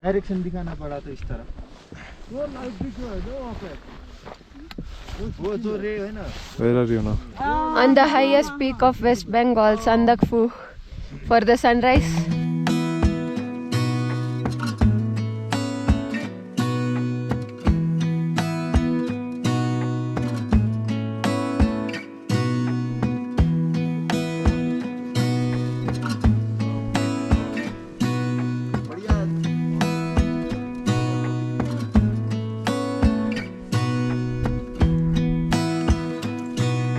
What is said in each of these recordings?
Direction दिखाना पड़ा तो इस तरह वो लाइट भी जो है ना वहाँ पे वो जो रे है ना. Where are you now? On the highest peak of West Bengal Sandakphu for the sunrise.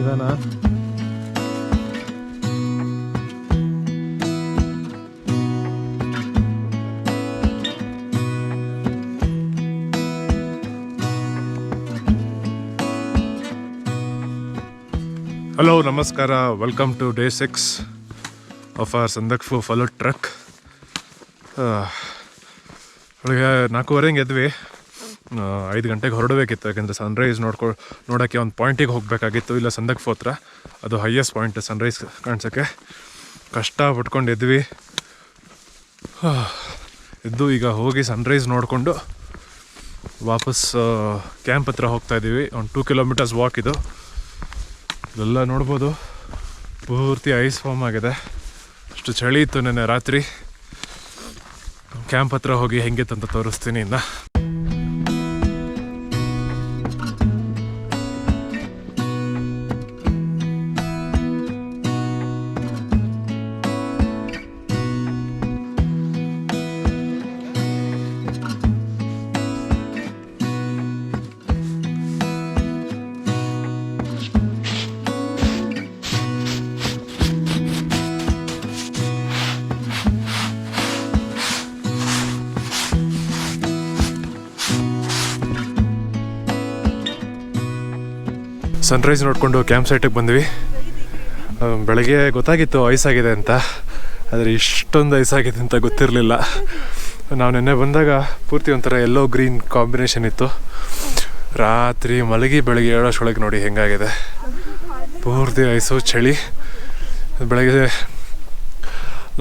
ಇದನಾ ಹಲೋ ನಮಸ್ಕಾರ welcome to day 6 of our Sandakphu Phalut trek. ಬೆಳಗ್ಗೆ 4:15 ಎದ್ವಿ. 5 ಗಂಟೆಗೆ ಹೊರಡಬೇಕಿತ್ತು, ಯಾಕೆಂದರೆ ಸನ್ರೈಸ್ ನೋಡೋಕ್ಕೆ ಒಂದು ಪಾಯಿಂಟಿಗೆ ಹೋಗಬೇಕಾಗಿತ್ತು, ಇಲ್ಲ ಸಂದಕ್ಫು ಹತ್ರ. ಅದು ಹೈಯೆಸ್ಟ್ ಪಾಯಿಂಟ್ ಸನ್ರೈಸ್ ಕಾಣಿಸೋಕ್ಕೆ. ಕಷ್ಟ ಪಟ್ಕೊಂಡು ಎದ್ವಿ. ಎದ್ದು ಈಗ ಹೋಗಿ ಸನ್ರೈಸ್ ನೋಡಿಕೊಂಡು ವಾಪಸ್ ಕ್ಯಾಂಪ್ ಹತ್ರ ಹೋಗ್ತಾಯಿದ್ದೀವಿ. ಒಂದು 2 ಕಿಲೋಮೀಟರ್ಸ್ ವಾಕ್ ಇದು. ಇದೆಲ್ಲ ನೋಡ್ಬೋದು, ಪೂರ್ತಿ ಐಸ್ ಫಾರ್ಮ್ ಆಗಿದೆ. ಅಷ್ಟು ಚಳಿ ಇತ್ತು ನೆನ್ನೆ ರಾತ್ರಿ. ಕ್ಯಾಂಪ್ ಹತ್ರ ಹೋಗಿ ಹೆಂಗಿತ್ತಂತ ತೋರಿಸ್ತೀನಿ ಇನ್ನು. ಸನ್ರೈಸ್ ನೋಡಿಕೊಂಡು ಕ್ಯಾಂಪ್ ಸೈಟಿಗೆ ಬಂದ್ವಿ. ಬೆಳಗ್ಗೆ ಗೊತ್ತಾಗಿತ್ತು ಐಸ್ ಆಗಿದೆ ಅಂತ, ಆದರೆ ಇಷ್ಟೊಂದು ಐಸ್ ಆಗಿದೆ ಅಂತ ಗೊತ್ತಿರಲಿಲ್ಲ. ನಾವು ನೆನ್ನೆ ಬಂದಾಗ ಪೂರ್ತಿ ಒಂಥರ ಯೆಲ್ಲೋ ಗ್ರೀನ್ ಕಾಂಬಿನೇಷನ್ ಇತ್ತು. ರಾತ್ರಿ ಮಲಗಿ ಬೆಳಗ್ಗೆ ಏಳೋಷ್ಟೊಳಗೆ ನೋಡಿ ಹೆಂಗಾಗಿದೆ, ಪೂರ್ತಿ ಐಸು, ಚಳಿ. ಬೆಳಗ್ಗೆ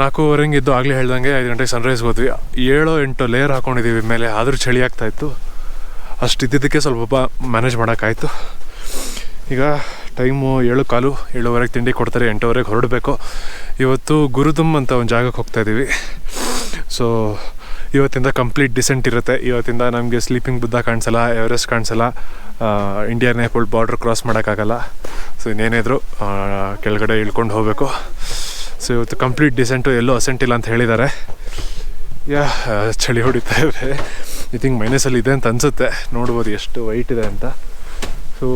4:15 ಇದ್ದು, ಆಗಲೇ ಹೇಳ್ದಂಗೆ 5 ಗಂಟೆಗೆ ಸನ್ರೈಸ್ಗೆ ಹೋದ್ವಿ. 7-8 ಲೇಯರ್ ಹಾಕ್ಕೊಂಡಿದ್ದೀವಿ ಮೇಲೆ, ಆದರೂ ಚಳಿ ಆಗ್ತಾಯಿತ್ತು. ಅಷ್ಟು ಇದ್ದಿದ್ದಕ್ಕೆ ಸ್ವಲ್ಪ ಮ್ಯಾನೇಜ್ ಮಾಡೋಕ್ಕಾಯ್ತು. ಈಗ ಟೈಮು 7:15, 7:15 ತಿಂಡಿ ಕೊಡ್ತಾರೆ, 8:00 ಹೊರಡಬೇಕು. ಇವತ್ತು ಗುರುದುಮ್ ಅಂತ ಒಂದು ಜಾಗಕ್ಕೆ ಹೋಗ್ತಾಯಿದ್ದೀವಿ. ಸೊ ಇವತ್ತಿಂದ ಕಂಪ್ಲೀಟ್ ಡಿಸೆಂಟ್ ಇರುತ್ತೆ. ಇವತ್ತಿಂದ ನಮಗೆ ಸ್ಲೀಪಿಂಗ್ ಬುದ್ಧ ಕಾಣಿಸಲ್ಲ, ಎವರೆಸ್ಟ್ ಕಾಣಿಸಲ್ಲ, ಇಂಡಿಯಾ ನೇಪಾಲ್ ಬಾರ್ಡ್ರ್ ಕ್ರಾಸ್ ಮಾಡೋಕ್ಕಾಗಲ್ಲ. ಸೊ ಇನ್ನೇನಿದ್ರು ಕೆಳಗಡೆ ಇಳ್ಕೊಂಡು ಹೋಗಬೇಕು. ಸೊ ಇವತ್ತು ಕಂಪ್ಲೀಟ್ ಡಿಸೆಂಟು, ಎಲ್ಲೂ ಅಸೆಂಟ್ ಇಲ್ಲ ಅಂತ ಹೇಳಿದ್ದಾರೆ. ಚಳಿ ಹೊಡಿತಾ ಇದೆ. ಐ ಥಿಂಕ್ ಮೈನಸಲ್ಲಿ ಇದೆ ಅಂತ ಅನಿಸುತ್ತೆ. ನೋಡ್ಬೋದು ಎಷ್ಟು ವೈಟ್ ಇದೆ ಅಂತ. ಸೊ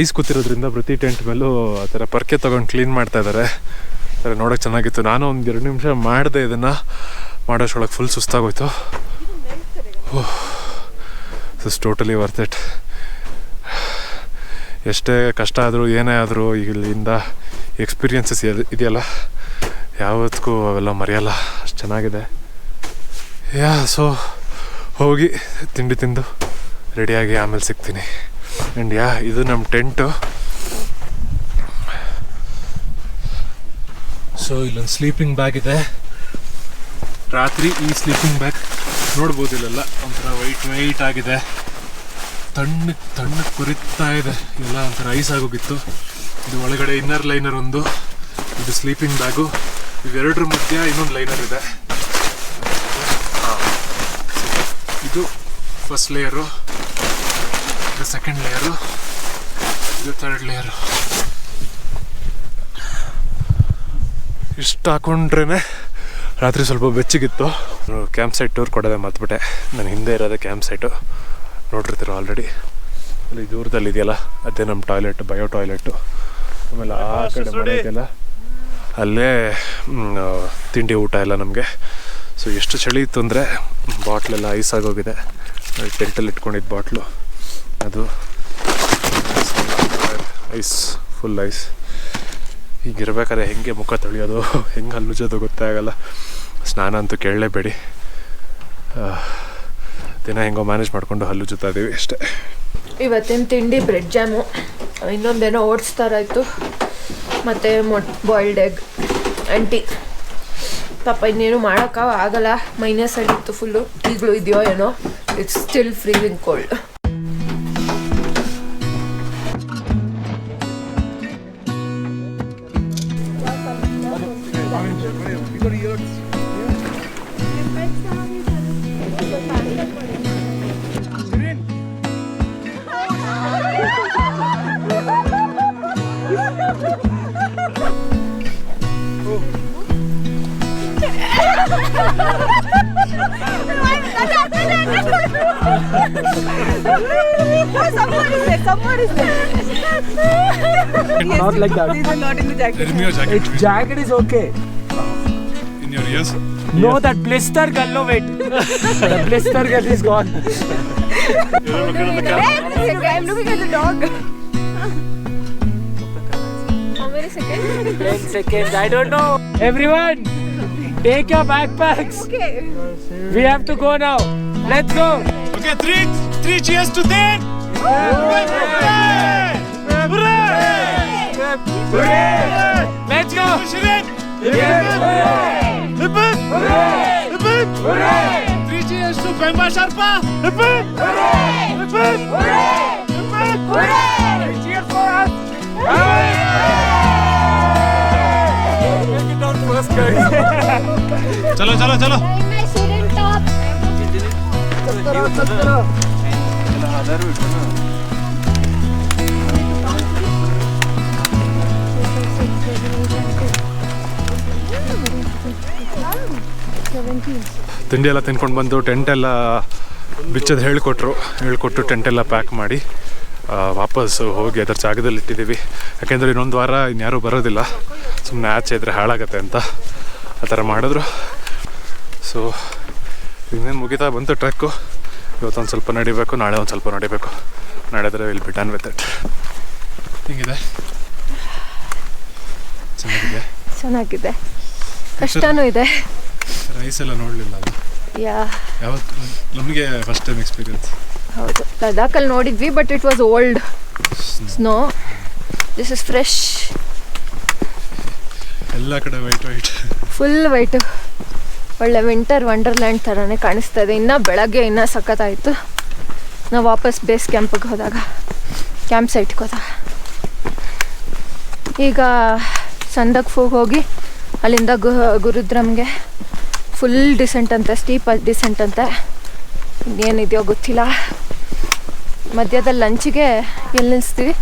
ಐಸ್ ಕೂತಿರೋದ್ರಿಂದ ಪ್ರತಿ ಟೆಂಟ್ ಮೇಲೂ ಆ ಥರ ಪರ್ಕೆ ತೊಗೊಂಡು ಕ್ಲೀನ್ ಮಾಡ್ತಾಯಿದ್ದಾರೆ. ಥರ ನೋಡೋಕ್ಕೆ ಚೆನ್ನಾಗಿತ್ತು. ನಾನು ಒಂದು 2 ನಿಮಿಷ ಮಾಡಿದೆ, ಇದನ್ನು ಮಾಡೋಷ್ಟೊಳಗೆ ಫುಲ್ ಸುಸ್ತಾಗೋಯ್ತು. Is totally worth it. ಎಷ್ಟೇ ಕಷ್ಟ ಆದರೂ ಏನೇ ಆದರೂ ಇಲ್ಲಿಂದ ಎಕ್ಸ್ಪೀರಿಯನ್ಸಸ್ ಇದೆಯಲ್ಲ, ಯಾವತ್ತಿಗೂ ಅವೆಲ್ಲ ಮರೆಯಲ್ಲ. ಅಷ್ಟು ಚೆನ್ನಾಗಿದೆ. ಸೊ ಹೋಗಿ ತಿಂಡಿ ತಿಂದು ರೆಡಿಯಾಗಿ ಆಮೇಲೆ ಸಿಗ್ತೀನಿ. ಆ್ಯಂಡ್ ಇದು ನಮ್ಮ ಟೆಂಟು. ಸೊ ಇಲ್ಲೊಂದು ಸ್ಲೀಪಿಂಗ್ ಬ್ಯಾಗ್ ಇದೆ. ರಾತ್ರಿ ಈ ಸ್ಲೀಪಿಂಗ್ ಬ್ಯಾಗ್ ನೋಡ್ಬೋದು, ಇಲ್ಲೆಲ್ಲ ಒಂಥರ ವೈಟ್ ಆಗಿದೆ. ತಣ್ಣಗೆ ಕುರಿತಾ ಇದೆ. ಎಲ್ಲ ಒಂಥರ ಐಸ್ ಆಗೋಗಿತ್ತು. ಇದು ಒಳಗಡೆ ಇನ್ನರ್ ಲೈನರ್ ಒಂದು, ಇದು ಸ್ಲೀಪಿಂಗ್ ಬ್ಯಾಗು. ಇವೆರಡರ ಮಧ್ಯೆ ಇನ್ನೊಂದು ಲೈನರ್ ಇದೆ. ಇದು ಫಸ್ಟ್ ಲೇಯರು, ಇದು ಸೆಕೆಂಡ್ ಲೇಯರು, ಇದು ಥರ್ಡ್ ಲೇಯರು. ಇಷ್ಟು ಹಾಕೊಂಡ್ರೇ ರಾತ್ರಿ ಸ್ವಲ್ಪ ಬೆಚ್ಚಗಿತ್ತು. ಕ್ಯಾಂಪ್ ಸೈಟ್ ಟೂರ್ ಕೊಡೋದೇ ಮರ್ತ್ಬಿಟ್ಟೆ. ನಾನು ಹಿಂದೆ ಇರೋದೇ ಕ್ಯಾಂಪ್ ಸೈಟು, ನೋಡಿರ್ತೀರೋ ಆಲ್ರೆಡಿ. ಅಲ್ಲಿ ದೂರದಲ್ಲಿ ಇದೆಯಲ್ಲ, ಅದೇ ನಮ್ಮ ಟಾಯ್ಲೆಟ್, ಬಯೋ ಟಾಯ್ಲೆಟು. ಆಮೇಲೆ ಆ ಕಡೆ ಮನೆ ಇದೆಯಲ್ಲ, ಅಲ್ಲೇ ತಿಂಡಿ ಊಟ ಎಲ್ಲ ನಮಗೆ. ಸೊ ಎಷ್ಟು ಚಳಿ ಇತ್ತು ಅಂದರೆ ಬಾಟ್ಲೆಲ್ಲ ಐಸ್ ಆಗೋಗಿದೆ. ಟೆಂಟಲ್ಲಿ ಇಟ್ಕೊಂಡಿದ್ದು ಬಾಟ್ಲು, ಅದು ಐಸ್, ಫುಲ್ ಐಸ್. ಹೀಗಿರ್ಬೇಕಾದ್ರೆ ಹೆಂಗೆ ಮುಖ ತೊಳೆಯೋದು, ಹೆಂಗೆ ಹಲ್ಲುಜೋದು ಗೊತ್ತೇ ಆಗಲ್ಲ. ಸ್ನಾನ ಅಂತೂ ಕೇಳಲೇಬೇಡಿ. ದಿನ ಹೆಂಗೋ ಮ್ಯಾನೇಜ್ ಮಾಡಿಕೊಂಡು ಹಲ್ಲುಜುತ್ತಾ ಇದ್ದೀವಿ ಅಷ್ಟೇ. ಇವತ್ತಿನ ತಿಂಡಿ ಬ್ರೆಡ್ ಜಾಮು, ಇನ್ನೊಂದೇನೋ ಓಟ್ಸ್ ಥರ ಇತ್ತು, ಮತ್ತು ಬಾಯ್ಲ್ಡ್ ಎಗ್ ಆ್ಯಂಡ್ ಟೀ. ಪಾಪ ಇನ್ನೇನು ಮಾಡೋಕ್ಕ ಆಗಲ್ಲ, ಮೈನಸ್ ಆಗಿತ್ತು ಫುಲ್ಲು. ಈಗಲೂ ಇದೆಯೋ ಏನೋ, it's still freezing cold. Someone is there. Not like that. These are not in the jacket. In your jacket. Jacket is okay. In your ears? No, that blister girl, no wait. The blister girl is gone. You're looking at the camera. I'm looking at the dog. How many seconds? 10 seconds, I don't know. Everyone, take your backpacks. Okay. We have to go now. Let's go. Okay, three cheers to that! Hooray! Hooray! Let's go. Three cheers to Pemba Sharpa! Cheers for us. Take it down first, guys. चलो My student top. ತಿಂಡಿ ಎಲ್ಲ ತಿನ್ಕೊಂಡು ಬಂದು tent ಎಲ್ಲ ಬಿಚ್ಚೋದು ಹೇಳ್ಕೊಟ್ಟು tent ಎಲ್ಲ pack ಮಾಡಿ ವಾಪಸ್ ಹೋಗಿ ಅದರ ಜಾಗದಲ್ಲಿ ಇಟ್ಟಿದ್ದೀವಿ. ಯಾಕೆಂದರೆ ಇನ್ನೊಂದು ವಾರ ಇನ್ಯಾರೂ ಬರೋದಿಲ್ಲ, ಸುಮ್ಮನೆ ಆಚೆ ಇದ್ರೆ ಹಾಳಾಗತ್ತೆ ಅಂತ ಆ ಥರ ಮಾಡಿದ್ರು. ಸೊ ಇನ್ನೇನು ಮುಗಿತಾ ಬಂತು ಟ್ರೆಕ್ಕು. ಇವತ್ತೊಂದು ಸ್ವಲ್ಪ ನಡಿಬೇಕು, ನಾಳೆ ಒಂದು ಸ್ವಲ್ಪ ನಡಿಬೇಕು. ನಡೆದ್ರೆ will be done with it. ಹಿಂಗಿದೆ, ಚೆನ್ನಾಗಿದೆ, ಕಷ್ಟನೂ ಇದೆ. ರೈಸ್ ಎಲ್ಲ ನೋಡಲಿಲ್ಲ ಅದು ಯಾ, ಯಾವತ್ತು ನಮಗೆ ಫಸ್ಟ್ ಟೈಮ್ ಎಕ್ಸ್ಪೀರಿಯನ್ಸ್. ಹೌದು, ಲದಾಖಲ್ಲಿ ನೋಡಿದ್ವಿ, but it was old snow. This is fresh, ಎಲ್ಲ ಕಡೆ ವೈಟ್ ಫುಲ್ ವೈಟು. ಒಳ್ಳೆ ವಿಂಟರ್ ವಂಡರ್ಲ್ಯಾಂಡ್ ಥರನೇ ಕಾಣಿಸ್ತಾ ಇದೆ. ಇನ್ನೂ ಬೆಳಗ್ಗೆ ಇನ್ನೂ ಸಖತ್ತಾಯಿತು. ನಾವು ವಾಪಸ್ ಬೇಸ್ ಕ್ಯಾಂಪಿಗೆ ಹೋದಾಗ, ಕ್ಯಾಂಪ್ ಸೈಟ್ಗೆ ಹೋದಾಗ. ಈಗ ಸಂದಕ್ಫೂಗೆ ಹೋಗಿ ಅಲ್ಲಿಂದ ಗುರುದ್ರಮ್ಗೆ ಫುಲ್ ಡಿಸೆಂಟ್ ಅಂತೆ, ಸ್ಟೀಪ್ ಡಿಸೆಂಟ್ ಅಂತೆ. ಇನ್ನೇನಿದೆಯೋ ಗೊತ್ತಿಲ್ಲ. ಮಧ್ಯದಲ್ಲಿ ಲಂಚಿಗೆ ಎಲ್ಲಿ ನಿಲ್ಲಿಸ್ತೀವಿ?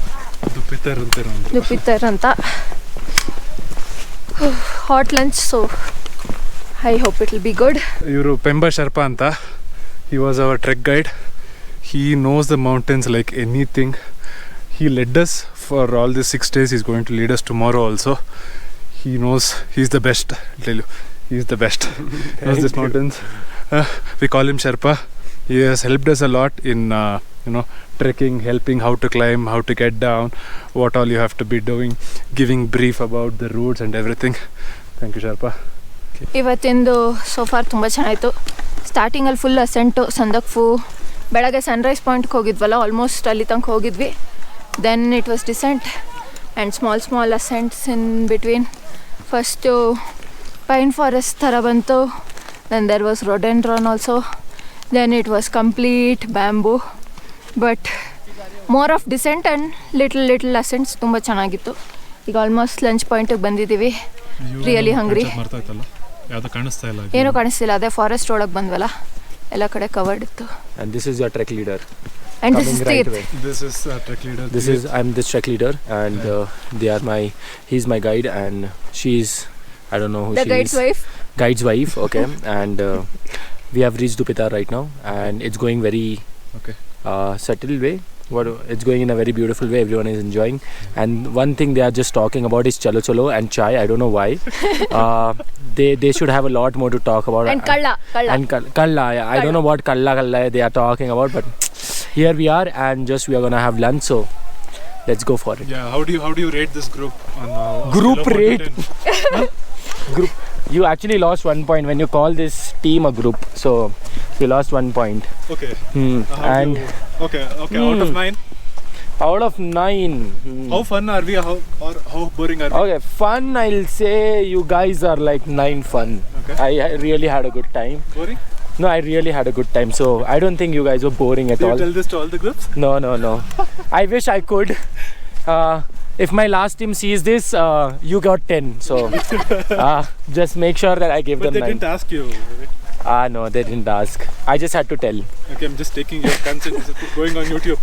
ದುಪ್ಪಿತರ್ ಅಂತ. Hot lunch, so I hope it will be good. ಇವರು ಪೆಂಬಾ ಶರ್ಪಾ ಅಂತ. He was our trek guide. He knows the mountains like anything. He led us for all these 6 days. He's going to lead us tomorrow also. He knows, he's the best. I'll tell you, he's the best. He knows these mountains. We call him Sherpa. He has helped us a lot in trekking, helping how to climb, how to get down, what all you have to be doing, giving brief about the routes and everything. Thank you, Sherpa. ಇವತ್ತಿಂದು so far ತುಂಬ ಚೆನ್ನಾಯಿತು. ಸ್ಟಾರ್ಟಿಂಗಲ್ಲಿ full ಅಸೆಂಟು Sandakphu. ಬೆಳಗ್ಗೆ Sunrise ಪಾಯಿಂಟ್ಗೆ ಹೋಗಿದ್ವಲ್ಲ, almost ಅಲ್ಲಿ ತನಕ ಹೋಗಿದ್ವಿ. Then it was descent and small ascents in between. First pine forest thara bantu, then there was rhododendron also, then it was complete bamboo, but more of descent and little ascents. ತುಂಬ ಚೆನ್ನಾಗಿತ್ತು. ಈಗ almost lunch ಪಾಯಿಂಟಿಗೆ ಬಂದಿದ್ದೀವಿ. Really ಹಂಗ್ರಿ. ಏನೂ ಕಾಣಿಸ್ತಿಲ್ಲ, ಅದೇ forest ಒಳಗೆ ಬಂದ್ವಲ್ಲ, ಎಲ್ಲ ಕಡೆ ಕವರ್ಡ್ ಇತ್ತು. And this is your trek leader. And this is right Steve. This is trek leader. I'm this trek leader, and he's my guide, and she's, I don't know who the she guide's is. wife. Guide's wife, okay. And we have reached Dupitar right now, and it's going very settled way. It's going in a very beautiful way. Everyone is enjoying, and one thing they are just talking about is chalo and chai. I don't know why. They should have a lot more to talk about. And kalla. And kalla. I don't know what kalla they are talking about, but here we are, and just we are gonna have lunch. So let's go for it. Yeah. How do you rate this group on Group scale of 1 to rate? 10? Group. You actually lost 1 point when you call this team a group. So you lost 1 point. Okay. And okay. Out of 9. Out of 9. How fun are we? How boring are we? Okay, fun. I'll say you guys are like 9 fun. Okay. I really had a good time. Boring? No, I really had a good time. So I don't think you guys were boring at Do you all. tell this to all the groups? No. I wish I could. If my last team sees this, you got 10. So just make sure that I give But them they 9. didn't ask you. No, they didn't ask. I just had to tell. Okay, I'm just taking your consent. This is going on YouTube.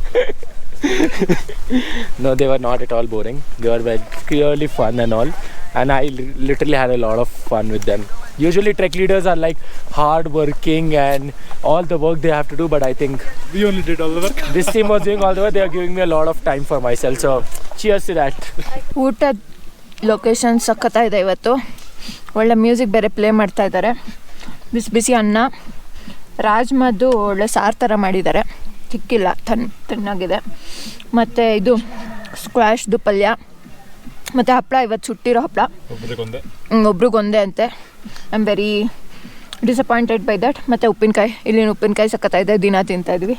No, they were not at all boring. They were very clearly fun and all. And I literally had a lot of fun with them. Usually trek leaders are like hard working and all the work they have to do, but I think We only did all the work. this team was doing all the work. They are giving me a lot of time for myself. So cheers to that. ಊಟದ location ಸಖತ್ತಾಗಿದೆ ಇವತ್ತು. ಒಳ್ಳೆ music ಬೇರೆ play ಮಾಡ್ತಾ ಇದ್ದಾರೆ. ಬಿಸಿ ಬಿಸಿ ಅನ್ನ, ರಾಜ್ಮದ್ದು ಒಳ್ಳೆ ಸಾರು ಥರ ಮಾಡಿದ್ದಾರೆ, ತಿಕ್ಕಿಲ್ಲ, ತಣ್ಣಾಗಿದೆ. ಮತ್ತು ಇದು ಸ್ಕ್ವಾಶ್ದು ಪಲ್ಯ ಮತ್ತು ಹಪ್ಪಳ, ಇವತ್ತು ಸುಟ್ಟಿರೋ ಹಪ್ಪಳ ಒಬ್ರಿಗೊಂದೇ ಅಂತೆ. I am very disappointed by that. ಮತ್ತು ಉಪ್ಪಿನಕಾಯಿ, ಇಲ್ಲಿನ ಉಪ್ಪಿನಕಾಯಿ ಸಖತ್ತಾಗಿದೆ, ದಿನ ತಿಂತಾಯಿದ್ವಿ.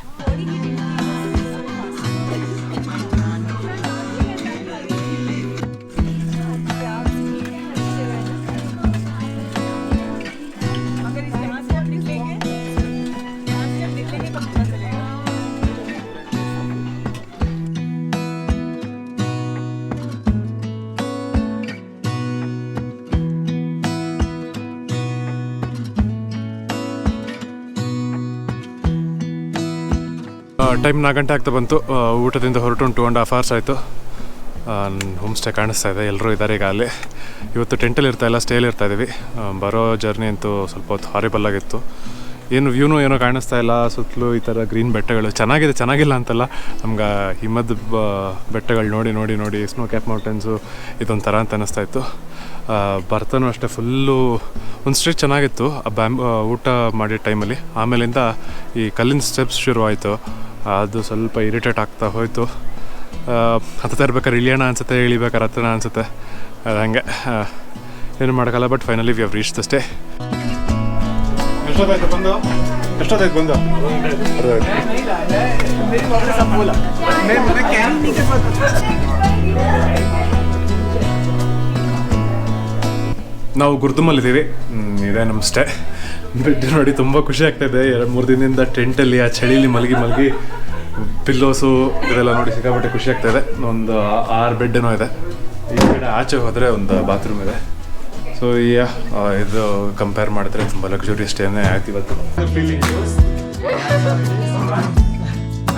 ಟೈಮ್ 4 ಗಂಟೆ ಆಗ್ತಾ ಬಂತು. ಊಟದಿಂದ ಹೊರಟು 2.5 hours ಆಯಿತು. ಹೋಮ್ ಸ್ಟೇ ಕಾಣಿಸ್ತಾ ಇದೆ, ಎಲ್ಲರೂ ಇದ್ದಾರೆ ಈಗ ಅಲ್ಲಿ. ಇವತ್ತು ಟೆಂಟಲ್ಲಿ ಇರ್ತಾಯಿಲ್ಲ, ಸ್ಟೇಲಿ ಇರ್ತಾಯಿದ್ದೀವಿ. ಬರೋ ಜರ್ನಿ ಅಂತೂ ಸ್ವಲ್ಪ ಹೊತ್ತು ಹಾರಿಬಲ್ ಆಗಿತ್ತು. ಏನು ವ್ಯೂನೂ ಏನೋ ಕಾಣಿಸ್ತಾ ಇಲ್ಲ. ಸುತ್ತಲೂ ಈ ಥರ ಗ್ರೀನ್ ಬೆಟ್ಟಗಳು ಚೆನ್ನಾಗಿದೆ, ಚೆನ್ನಾಗಿಲ್ಲ ಅಂತಲ್ಲ. ನಮ್ಗೆ ಹಿಮದ ಬೆಟ್ಟಗಳು ನೋಡಿ ಸ್ನೋ ಕ್ಯಾಪ್ ಮೌಂಟೇನ್ಸು ಇದೊಂಥರ ಅಂತ ಅನ್ನಿಸ್ತಾ ಇತ್ತು. ಬರ್ತಾನೂ ಅಷ್ಟೇ ಫುಲ್ಲು ಒಂದು ಸ್ಟ್ರೀಟ್ ಚೆನ್ನಾಗಿತ್ತು ಊಟ ಮಾಡಿದ ಟೈಮಲ್ಲಿ. ಆಮೇಲಿಂದ ಈ ಕಲ್ಲಿನ ಸ್ಟೆಪ್ಸ್ ಶುರುವಾಯಿತು. ಅದು ಸ್ವಲ್ಪ ಇರಿಟೇಟ್ ಆಗ್ತಾ ಹೋಯಿತು. ಹತ್ತಾ ಇರ್ಬೇಕಾದ್ರೆ ಇಳಿಯೋಣ ಅನಿಸುತ್ತೆ, ಇಳಿಬೇಕಾದ್ರೆ ಹತ್ತೋಣ ಅನಿಸುತ್ತೆ. ಅದು ಹಂಗೆ ಏನು ಮಾಡೋಕ್ಕಲ್ಲ. But finally we have reach the stay. ಎಷ್ಟೊತ್ತಾಯ್ತು ಬಂದು? ನಾವು ಗುರುದುಮಲ್ಲಿದ್ದೀವಿ. ಇದೇ ನಮ್ಮ ಸ್ಟೇ. ಬೆಡ್ ನೋಡಿ ತುಂಬ ಖುಷಿ ಆಗ್ತಾಯಿದೆ. 2-3 ದಿನದಿಂದ ಟೆಂಟಲ್ಲಿ ಆ ಚಳಿಲಿ ಮಲಗಿ ಪಿಲ್ಲೋಸು ಇದೆಲ್ಲ ನೋಡಿ ಸಿಕ್ಕಾಪಟ್ಟೆ ಖುಷಿ ಆಗ್ತಾಯಿದೆ. ಒಂದು 6 ಬೆಡ್ಡೇನೋ ಇದೆ. ಈ ಕಡೆ ಆಚೆ ಹೋದರೆ ಒಂದು ಬಾತ್ರೂಮ್ ಇದೆ. ಸೊ ಇದು ಕಂಪೇರ್ ಮಾಡಿದ್ರೆ ತುಂಬ ಲಕ್ಸುರಿಯಸ್ ಸ್ಟೇನೇ ಆಯ್ತು ಇವತ್ತು.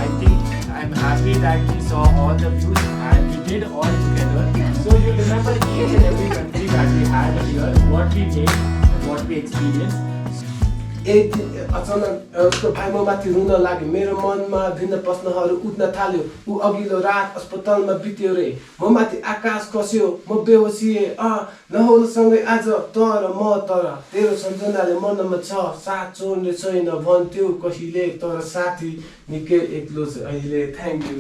I think I'm happy that we saw all the views and we did all together. So you remember each and every country that we had here, what we did, what we experienced. एक दिन अचानक उसको भाइ म माथि run लाग्यो. मेरो मनमा भिन्न प्रश्नहरू उठ्न थाल्यो. ऊ अघिल्लो रात अस्पतालमा बित्यो रे. म माथि आकाश खस्यो, म बेहोसिए. नहोलसँगै आज तर म तर तेरो सम्झनाले मनमा छ. साथ छोड्ने छैन भन्थ्यो कहिले, तर साथी निकै एक्लो छ अहिले. Thank you.